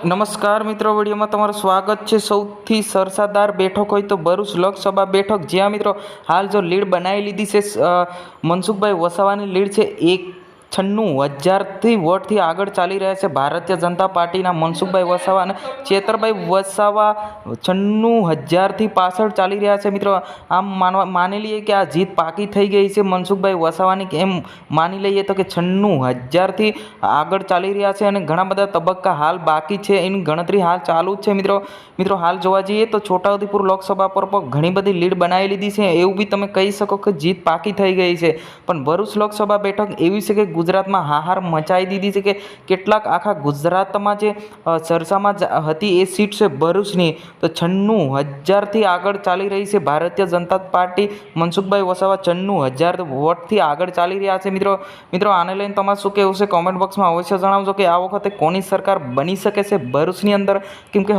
નમસ્કાર મિત્રો, વિડીયોમાં તમારું સ્વાગત છે। સૌથી સરસાદાર બેઠક હોય તો ભરૂચ લોકસભા બેઠક, જ્યાં મિત્રો હાલ જો લીડ બનાવી લીધી છે મનસુખભાઈ વસાવાની લીડ છે 96,000 વોટથી આગળ ચાલી રહ્યા છે ભારતીય જનતા પાર્ટીના મનસુખભાઈ વસાવા અને ચેતરભાઈ વસાવા 96,000થી પાછળ ચાલી રહ્યા છે મિત્રો। આમ માની લઈએ કે આ જીત પાકી થઈ ગઈ છે મનસુખભાઈ વસાવાની, એમ માની લઈએ તો કે 96,000થી આગળ ચાલી રહ્યા છે અને ઘણા બધા તબક્કા હાલ બાકી છે, એની ગણતરી હાલ ચાલુ જ છે મિત્રો હાલ જોવા જઈએ તો છોટાઉદેપુર લોકસભા પર ઘણી બધી લીડ બનાવી લીધી છે, એવું બી તમે કહી શકો કે જીત પાકી થઈ ગઈ છે। પણ ભરૂચ લોકસભા બેઠક એવી છે કે ગુજરાતમાં હાહાર મચાવી દીધી છે કે કેટલાક આખા ગુજરાતમાં જે ચર્ચામાં હતી એ સીટ છે ભરૂચની, તો 96,000થી આગળ ચાલી રહી છે ભારતીય જનતા પાર્ટી। મનસુખભાઈ વસાવા 96,000 વોટથી આગળ ચાલી રહ્યા છે મિત્રો આને લઈને તમારે શું કહેવું છે કોમેન્ટ બોક્સમાં અવશ્ય જણાવજો કે આ વખતે કોની સરકાર બની શકે છે ભરૂચની અંદર, કેમ કે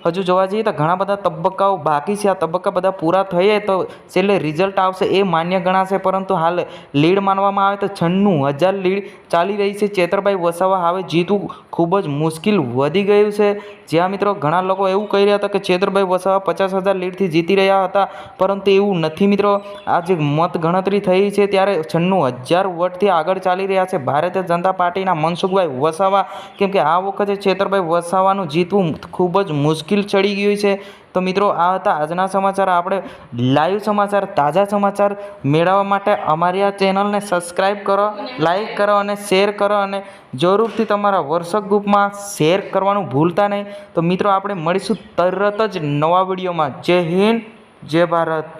હજુ જોવા જઈએ તો ઘણા બધા તબક્કાઓ બાકી છે। આ તબક્કા બધા પૂરા થઈએ તો છેલ્લે રિઝલ્ટ આવશે એ માન્ય ગણાશે, પરંતુ હાલ લીડ માનવામાં આવે તો 96,000 લીડ ચાલી રહી છે। ચેતરભાઈ વસાવા હવે જીતવું ખૂબ જ મુશ્કેલ વધી ગયું છે, જ્યાં મિત્રો ઘણા લોકો એવું કહી રહ્યા હતા કે ચેતરભાઈ વસાવા 50,000 લીડથી જીતી રહ્યા હતા, પરંતુ એવું નથી મિત્રો। આ જે મત ગણતરી થઈ છે ત્યારે 96,000 વોટથી આગળ ચાલી રહ્યા છે ભારતીય જનતા પાર્ટીના મનસુખભાઈ વસાવા, કેમ કે આ વખતે ચેતરભાઈ વસાવાનું જીતવું ખૂબ જ મુશ્કેલ ચડી ગયું છે। તો મિત્રો આ હતા આજના સમાચાર। આપણે લાઈવ સમાચાર, તાજા સમાચાર મેળવવા માટે અમારી આ ચેનલને સબસ્ક્રાઈબ કરો, લાઈક કરો અને શેર કરો, અને જરૂરથી તમારા વોટ્સઅપ ગ્રુપમાં શેર કરવાનું ભૂલતા નહીં। તો મિત્રો આપણે મળીશું તરત જ નવા વિડીયોમાં। જય હિન્દ, જય ભારત।